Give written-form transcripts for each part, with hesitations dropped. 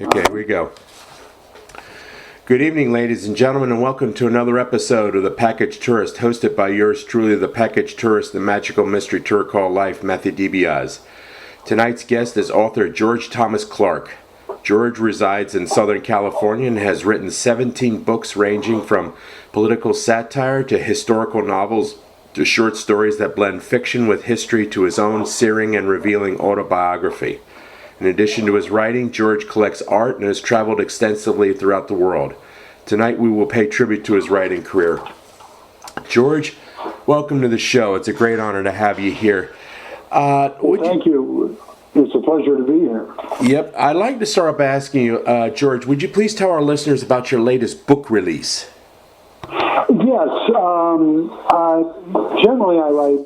Okay, here we go. Good evening, ladies and gentlemen, and welcome to another episode of The Package Tourist, hosted by yours truly, The Package Tourist, the magical mystery tour called life, Matthew DiBiase. Tonight's guest is author George Thomas Clark. George resides in Southern California and has written 17 books ranging from political satire to historical novels to short stories that blend fiction with history to his own searing and revealing autobiography. In addition to his writing, George collects art and has traveled extensively throughout the world. Tonight we will pay tribute to his writing career. George, welcome to the show. It's a great honor to have you here. Thank you. It's a pleasure to be here. Yep. I'd like to start by asking you, George, would you please tell our listeners about your latest book release? Yes. Generally, I write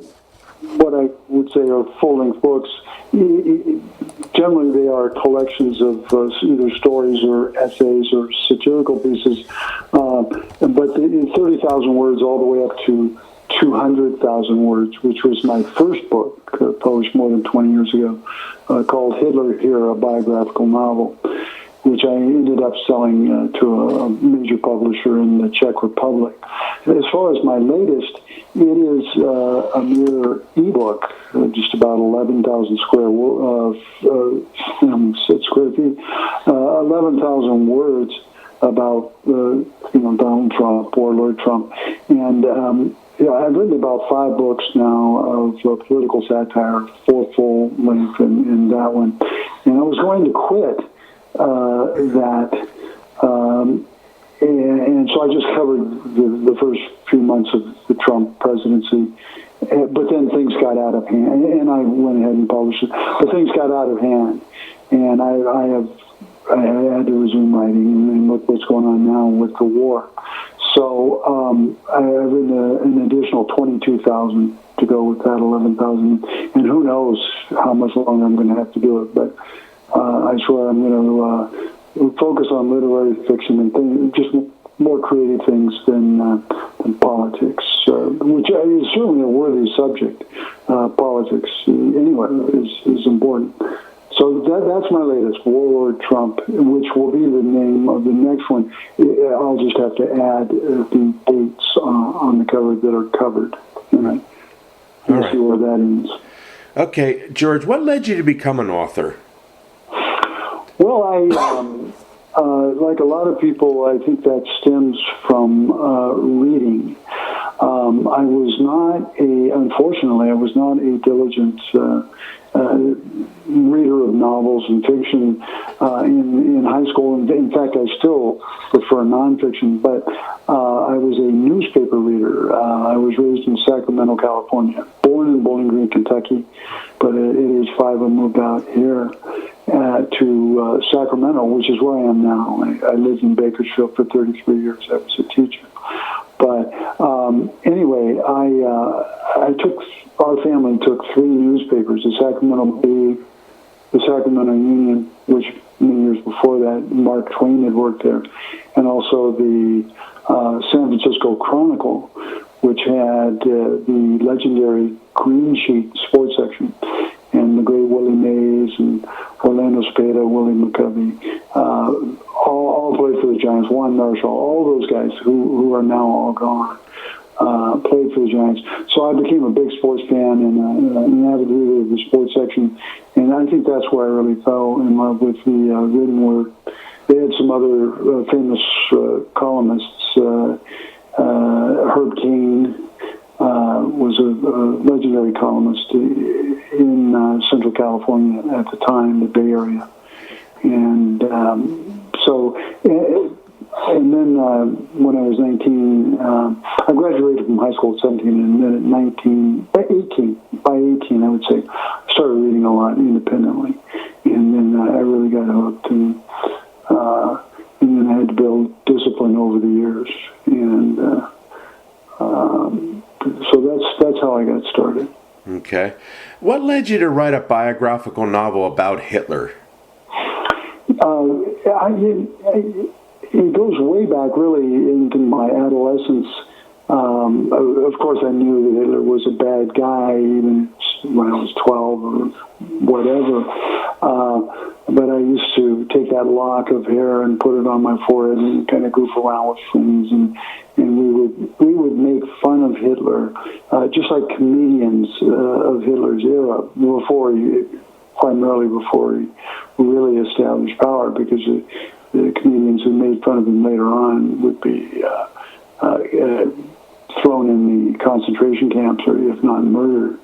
what I would say are full-length books. Generally, they are collections of either stories or essays or satirical pieces, but 30,000 words all the way up to 200,000 words, which was my first book, published more than 20 years ago, called Hitler Here, a biographical novel, which I ended up selling to a major publisher in the Czech Republic. As far as my latest, it is a mere ebook, just about 11,000 square feet, 11,000 words about Donald Trump or Lord Trump, and I've written about 5 books now of political satire, 4 full length in that one, and I was going to quit that. And so I just covered the first few months of the Trump presidency, but then things got out of hand, and I went ahead and published it. But things got out of hand, and I had to resume writing, and look what's going on now with the war. So I have an additional 22,000 to go with that 11,000, and who knows how much longer I'm going to have to do it. But I swear I'm going to focus on literary fiction and things, just more creative things than politics, which is certainly a worthy subject. Politics, anyway, is important. So that's my latest, Warlord Trump, which will be the name of the next one. I'll just have to add the dates on the cover that are covered. And we'll see where that ends. Okay, George, what led you to become an author? Well, like a lot of people, I think that stems from reading. Unfortunately, I was not a diligent reader of novels and fiction in high school. In fact, I still prefer nonfiction, but I was a newspaper reader. I was raised in Sacramento, California, born in Bowling Green, Kentucky, but at age 5 I moved out here to Sacramento, which is where I am now. I lived in Bakersfield for 33 years. I was a teacher. But anyway, our family took 3 newspapers, the Sacramento Bee, the Sacramento Union, which many years before that, Mark Twain had worked there, and also the San Francisco Chronicle, which had the legendary green sheet sports section, and the great Willie Mays and Orlando Spada, Willie McCovey, all played for the Giants. Juan Marshall, all those guys who are now all gone, played for the Giants. So I became a big sports fan and an avid reader of the sports section, and I think that's where I really fell in love with the written word. They had some other famous columnists. Herb Cain was a legendary columnist in Central California at the time, the Bay Area. And and then when I was 19, I graduated from high school at 17, and then by 18, I would say, I started reading a lot independently. And then I really got hooked, and then I had to build discipline over the years. And so that's how I got started. Okay. What led you to write a biographical novel about Hitler? It goes way back, really, into my adolescence. Of course, I knew that Hitler was a bad guy, even when I was 12 or whatever. But I used to take that lock of hair and put it on my forehead and kind of goof around with things, and we would make fun of Hitler, just like comedians of Hitler's era, primarily before he really established power, because the comedians who made fun of him later on would be thrown in the concentration camps, or if not murdered.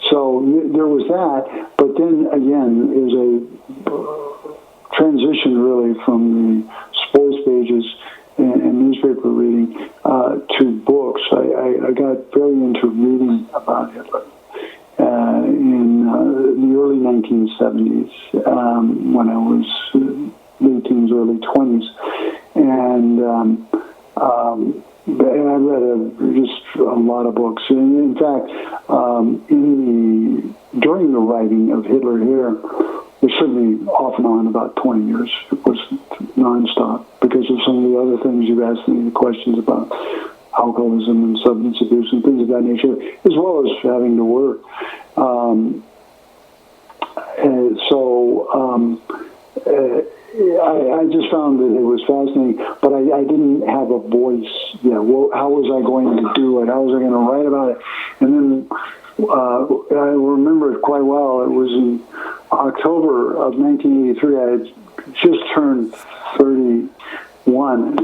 So there was that, but then again, there's a transition really from the sports pages and newspaper reading to books. I got very into reading about Hitler in the early 1970s, when I was late teens, early 20s, and I read just a lot of books. And in fact, during the writing of Hitler here, it certainly off and on about 20 years. It was nonstop because of some of the other things you've asked me, the questions about alcoholism and substance abuse and things of that nature, as well as having to work. I just found that it was fascinating, but I didn't have a voice. Well, how was I going to do it? How was I going to write about it? And then I remember it quite well. It was in October of 1983. I had just turned 31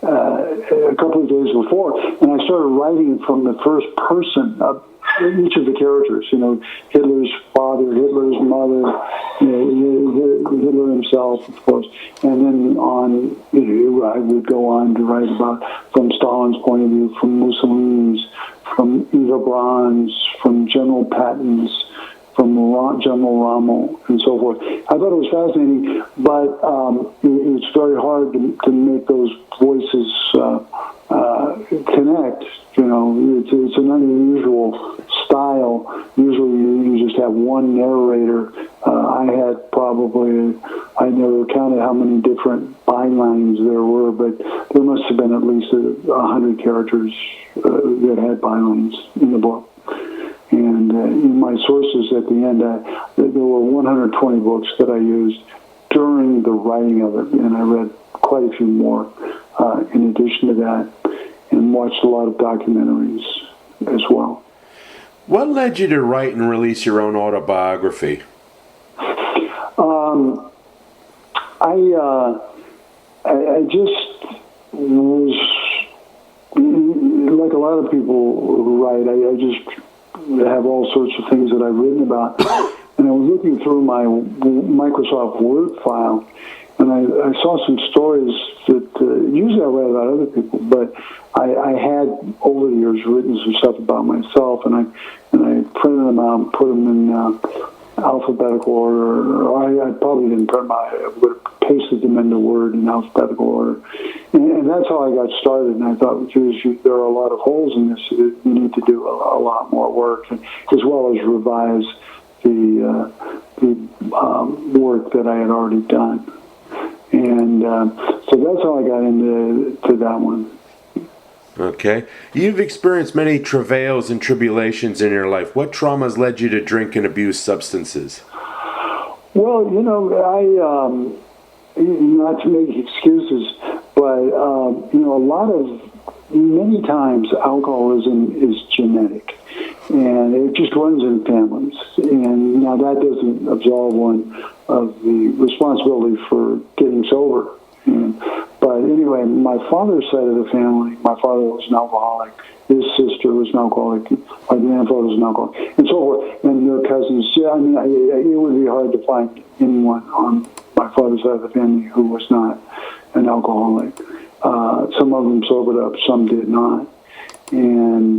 a couple of days before, and I started writing from the first person of each of the characters. Hitler's father, Hitler's mother, Hitler himself, of course, and then on, I would go on to write about from Stalin's point of view, from Mussolini's, from Eva Braun's, from General Patton's, from General Rommel, and so forth. I thought it was fascinating, but it's very hard to make those voices connect. It's an unusual style. Usually you just have one narrator. I had probably, I never counted how many different bylines there were, but there must have been at least 100 characters that had bylines in the book. And in my sources at the end, there were 120 books that I used during the writing of it, and I read quite a few more in addition to that, and watched a lot of documentaries as well. What led you to write and release your own autobiography? I just was, like a lot of people who write, I just have all sorts of things that I've written about. And I was looking through my Microsoft Word file, and I saw some stories that usually I write about other people, but I had over the years written some stuff about myself, and I printed them out and put them in alphabetical order. I probably didn't print them out. I would have pasted them into Word in alphabetical order, and that's how I got started. And I thought, geez, there are a lot of holes in this. You need to do a lot more work, and, as well as revise the work that I had already done. And so that's how I got into that one. Okay. You've experienced many travails and tribulations in your life. What traumas led you to drink and abuse substances? Well, not to make excuses, but, many times alcoholism is genetic, and it just runs in families. And now that doesn't absolve one of the responsibility for getting sober. But anyway, my father's side of the family, my father was an alcoholic, his sister was an alcoholic, my grandfather was an alcoholic, and so forth, and their cousins. It would be hard to find anyone on my father's side of the family who was not an alcoholic. Some of them sobered up, some did not. And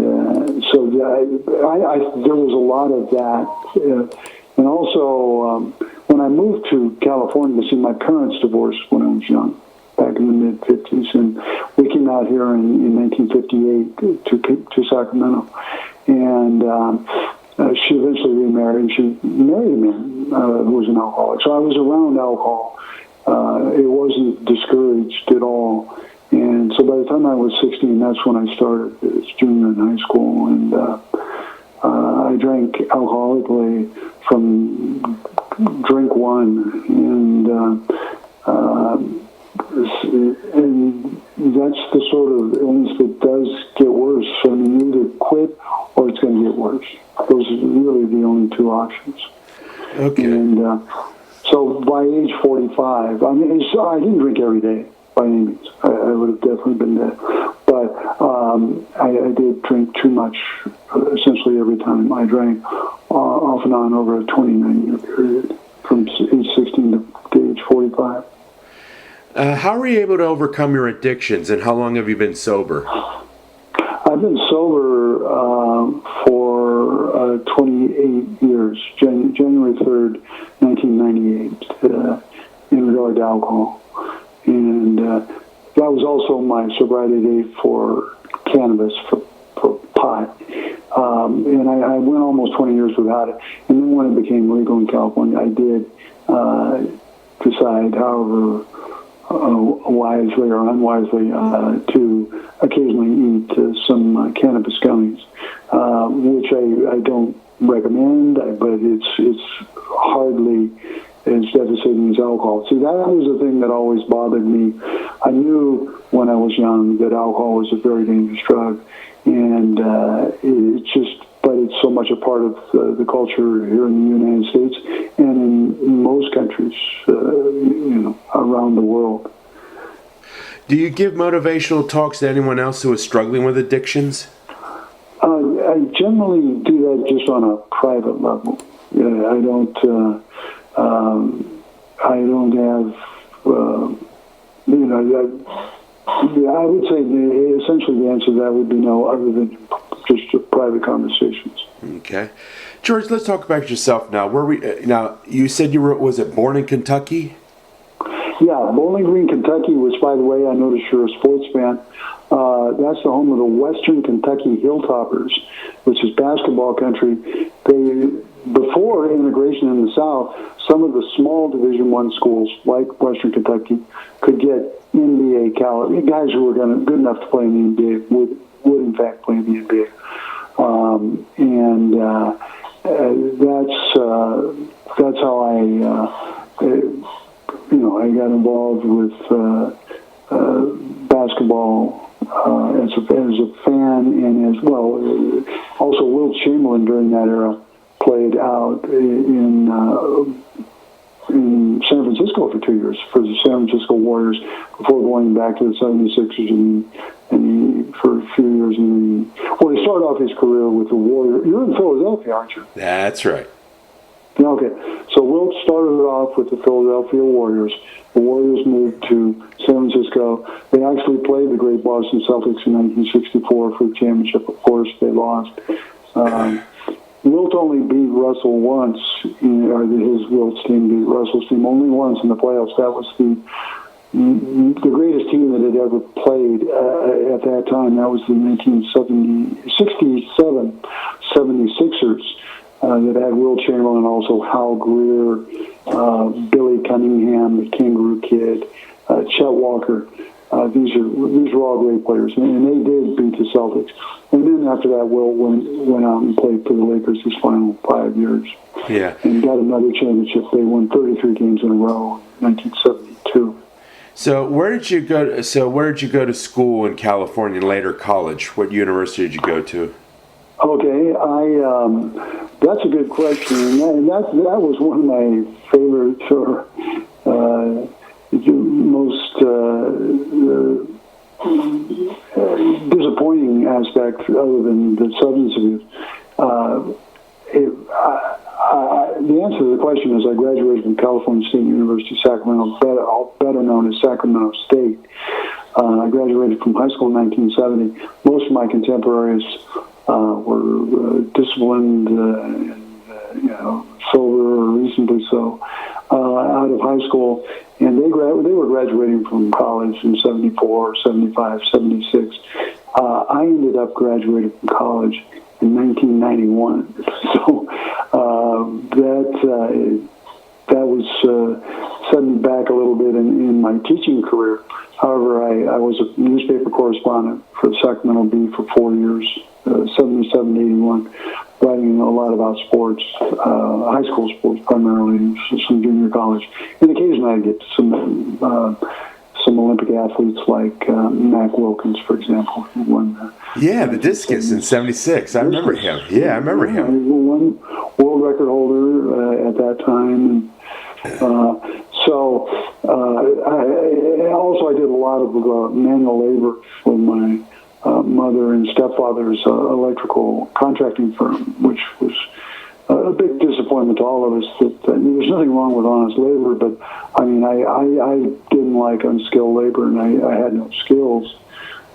so there was a lot of that. And also, when I moved to California, my parents divorced when I was young, back in the mid-'50s, and we came out here in 1958 to Sacramento. And she eventually remarried, and she married a man who was an alcoholic. So I was around alcohol. It wasn't discouraged at all. And so by the time I was 16, that's when I started as junior in high school. And I drank alcoholically from drink one, and that's the sort of illness that does get worse. I mean, you either quit or it's going to get worse. Those are really the only two options. Okay. And so by age 45, I mean, I didn't drink every day by any means. I would have definitely been dead. But I did drink too much essentially every time I drank, off and on over a 29-year period from age 16 to age 45. How were you able to overcome your addictions, and how long have you been sober? I've been sober for 28 years, January 3rd, 1998, in regard to alcohol. And that was also my sobriety date for cannabis, for pot. And I went almost 20 years without it. And then when it became legal in California, I did decide, however wisely or unwisely, to occasionally eat some cannabis gummies, which I don't recommend, but it's hardly as devastating as alcohol. See, that was the thing that always bothered me. I knew when I was young that alcohol was a very dangerous drug, and but it's so much a part of the culture here in the United States and in most countries, around the world. Do you give motivational talks to anyone else who is struggling with addictions? I generally do that just on a private level. I don't have, I would say essentially the answer to that would be no, other than just private conversations. Okay. George, let's talk about yourself now. Now, you said you were, was it born in Kentucky? Yeah, Bowling Green, Kentucky, which, by the way, I noticed you're a sports fan. That's the home of the Western Kentucky Hilltoppers, which is basketball country. Before integration in the South, some of the small Division I schools, like Western Kentucky, could get NBA caliber guys who were good enough to play in the NBA would in fact play in the NBA, that's how I got involved with basketball as a fan, and as well. Also, Wilt Chamberlain during that era played out in San Francisco for 2 years for the San Francisco Warriors before going back to the 76ers and for a few years. He started off his career with the Warriors. You're in Philadelphia, aren't you? That's right. Okay, so Wilt started off with the Philadelphia Warriors. The Warriors moved to San Francisco. They actually played the great Boston Celtics in 1964 for the championship. Of course, they lost. Wilt only beat Russell once, Wilt's team beat Russell's team only once in the playoffs. That was the greatest team that had ever played at that time. That was the 1967 76ers. That had Wilt Chamberlain, also Hal Greer, Billy Cunningham, the Kangaroo Kid, Chet Walker. These are all great players, and they did beat the Celtics. And then after that, Wilt went out and played for the Lakers his final 5 years. Yeah. And got another championship. They won 33 games in a row in 1972. So where did you go to school in California and later college? What university did you go to? Okay, that's a good question, and that was one of my favorites or most disappointing aspects, other than the substance abuse. The answer to the question is I graduated from California State University, Sacramento, better known as Sacramento State. I graduated from high school in 1970. Most of my contemporaries were disciplined and sober, or reasonably so, out of high school, and they were graduating from college in 74, 75, 76. I ended up graduating from college in 1991. So that was set me back a little bit in my teaching career. However, I was a newspaper correspondent for the Sacramento Bee for 4 years, 77 to 81, writing learning a lot about sports, high school sports primarily, some junior college, and occasionally I get some Olympic athletes like Mac Wilkins, for example, who won. The discus in '76. I remember him. Yeah, I remember him. He was one world record holder at that time. I did a lot of manual labor for my mother and stepfather's electrical contracting firm, which was a big disappointment to all of us. That there was nothing wrong with honest labor, but I mean, I didn't like unskilled labor, and I had no skills.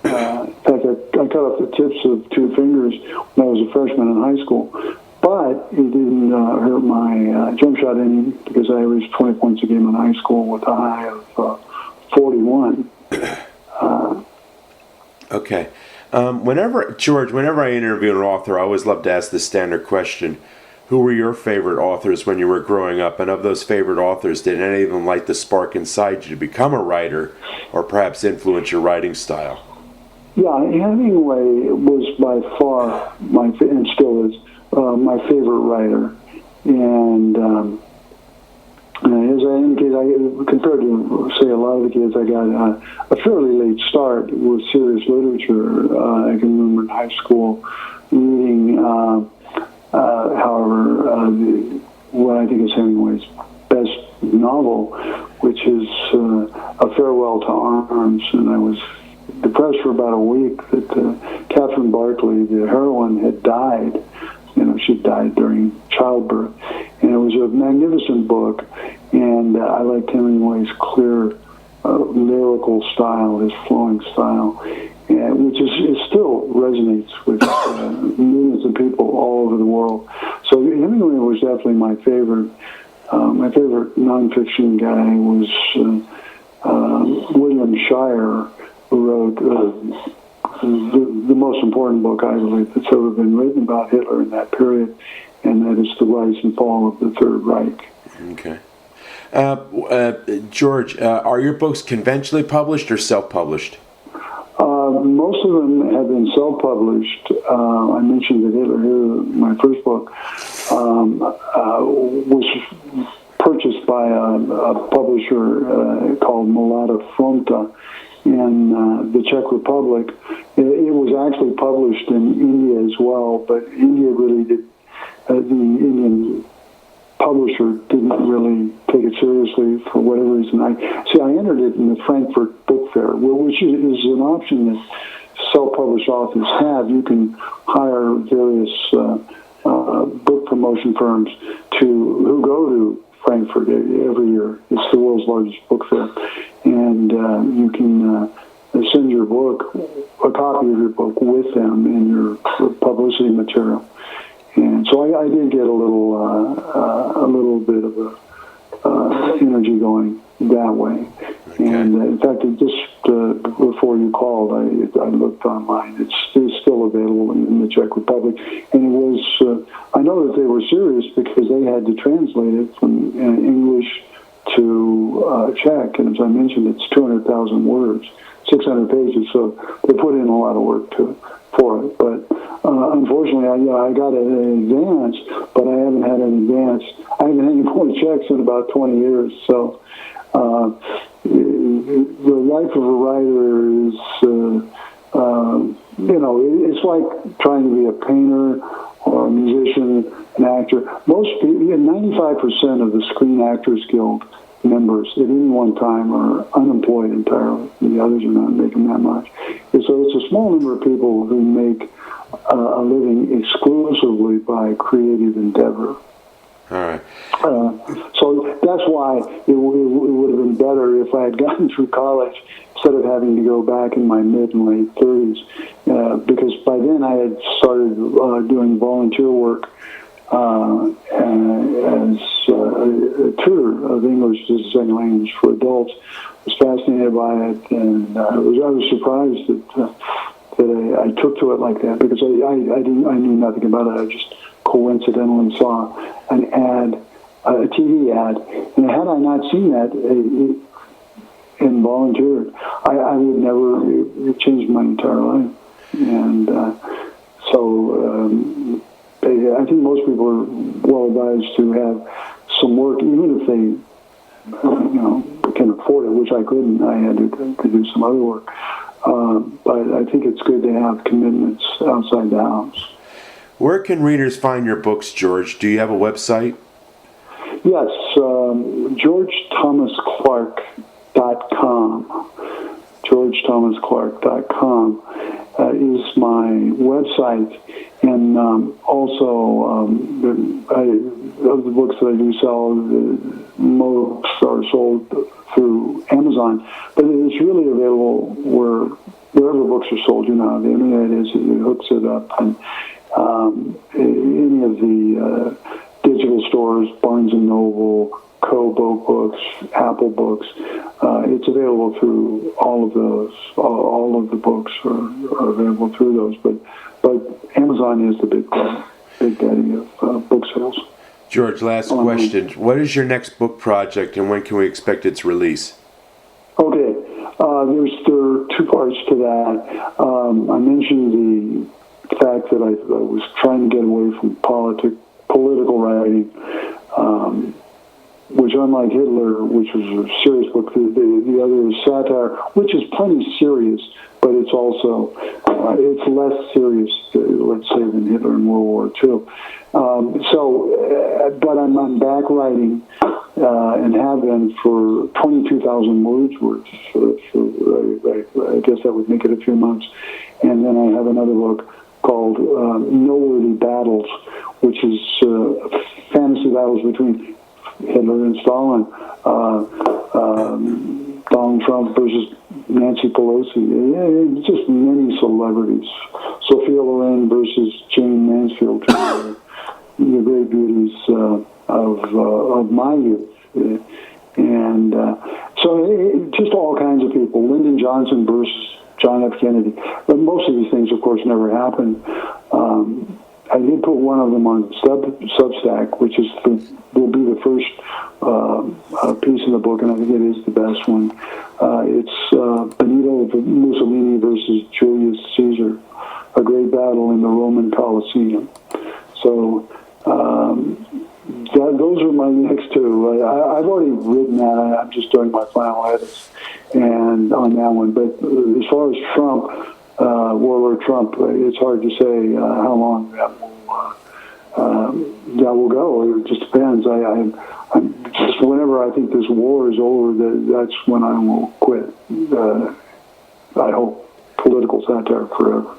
In fact, I cut off the tips of 2 fingers when I was a freshman in high school. But it didn't hurt my jump shot any, because I averaged 20 points a game in high school with a high of 41. Okay. Whenever I interview an author, I always love to ask the standard question: who were your favorite authors when you were growing up? And of those favorite authors, did any of them light the spark inside you to become a writer, or perhaps influence your writing style? Yeah, Hemingway was by far and still is, my favorite writer. And as I indicated, compared to, say, a lot of the kids, I got a fairly late start with serious literature. I can remember in high school reading, what I think is Hemingway's best novel, which is A Farewell to Arms. And I was depressed for about a week that Catherine Barclay, the heroine, had died. She died during childbirth. And it was a magnificent book, and I liked Hemingway's clear lyrical style, his flowing style, which still resonates with millions of people all over the world. So Hemingway was definitely my favorite. My favorite nonfiction guy was William Shire, who wrote the most important book, I believe, that's ever been written about Hitler in that period, and that is The Rise and Fall of the Third Reich. Okay. George, are your books conventionally published or self-published? Most of them have been self-published. I mentioned that Hitler Here, my first book, was purchased by a publisher called Mlada Fronta in the Czech Republic. It was actually published in India as well, but India really did, the Indian publisher didn't really take it seriously for whatever reason. I entered it in the Frankfurt Book Fair, which is an option that self-published authors have. You can hire various book promotion firms who go to Frankfurt every year. It's the world's largest book fair, and you can send your book, a copy of your book, with them in your publicity material. And so I did get a little bit of energy going that way. Okay. And in fact, just before you called, I looked online. It's still available in the Czech Republic, and it was. I know that they were serious because they had to translate it from English to Czech, and as I mentioned, it's 200,000 words, 600 pages. So they put in a lot of work for it, but. Unfortunately, I got an advance, but I haven't had any more checks in about 20 years. So the life of a writer is, it's like trying to be a painter or a musician, an actor. Most people, 95% of the Screen Actors Guild members at any one time are unemployed entirely. The others are not making that much. And so it's a small number of people who make a living exclusively by creative endeavor. All right. So that's why it would have been better if I had gotten through college instead of having to go back in my mid and late 30s, because by then I had started doing volunteer work as a tutor of English as a second language for adults. I was fascinated by it, and I was surprised that I took to it like that, because I knew nothing about it. I just coincidentally saw an ad, a TV ad, and had I not seen that and volunteered, I would never. It changed my entire life, and so I think most people are well advised to have some work, even if they, can afford it, which I couldn't. I had to do some other work. But I think it's good to have commitments outside the house. Where can readers find your books, George? Do you have a website? Yes, GeorgeThomasClark.com. GeorgeThomasClark.com is my website, and also of the books that I do sell, most are sold through Amazon, but it's really available wherever books are sold. You know how the internet is; it hooks it up, and any of the digital stores, Barnes and Noble, Kobo Books, Apple Books. It's available through all of those. All of the books are available through those, but Amazon is the big daddy of book sales. George, last question. What is your next book project, and when can we expect its release? Okay, there are two parts to that. I mentioned the fact that I was trying to get away from political writing, which, unlike Hitler, which was a serious book, the other is satire, which is plenty serious, but it's also it's less serious, let's say, than Hitler in World War II. But I'm back writing and have been for 22,000 words worth. I guess that would make it a few months. And then I have another book called Noteworthy Battles, which is fantasy battles between Hitler and Stalin, Donald Trump versus Nancy Pelosi, just many celebrities. Sophia Loren versus Jane Mansfield, the great beauties of my youth. And so just all kinds of people. Lyndon Johnson versus John F. Kennedy. But most of these things, of course, never happened. I did put one of them on Substack, which will be the first piece in the book, and I think it is the best one. It's Benito Mussolini versus Julius Caesar, a great battle in the Roman Colosseum. So those are my next two. I've already written that. I'm just doing my final edits and on that one. But as far as Trump, Warlord Trump, it's hard to say how long that will go. It just depends. I'm just whenever I think this war is over, that's when I will quit. I hope political satire forever.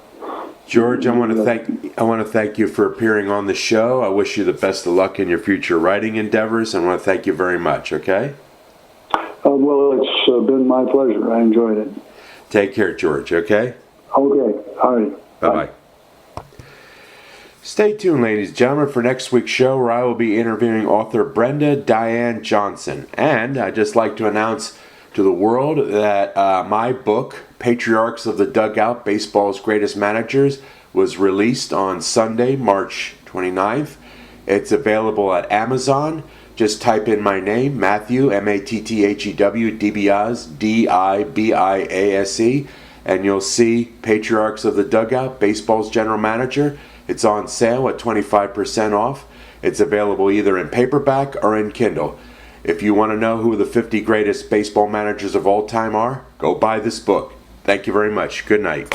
George, I want to thank you for appearing on the show. I wish you the best of luck in your future writing endeavors, and I want to thank you very much. Okay. Well, it's been my pleasure. I enjoyed it. Take care, George. Okay. Okay. All right. Bye-bye. Stay tuned, ladies and gentlemen, for next week's show, where I will be interviewing author Brenda Diane Johnson. And I'd just like to announce to the world that my book, Patriarchs of the Dugout, Baseball's Greatest Managers, was released on Sunday, March 29th. It's available at Amazon. Just type in my name, Matthew, M-A-T-T-H-E-W, DiBiase, D-I-B-I-A-S-E, and you'll see Patriarchs of the Dugout, Baseball's General Manager. It's on sale at 25% off. It's available either in paperback or in Kindle. If you want to know who the 50 greatest baseball managers of all time are, go buy this book. Thank you very much. Good night.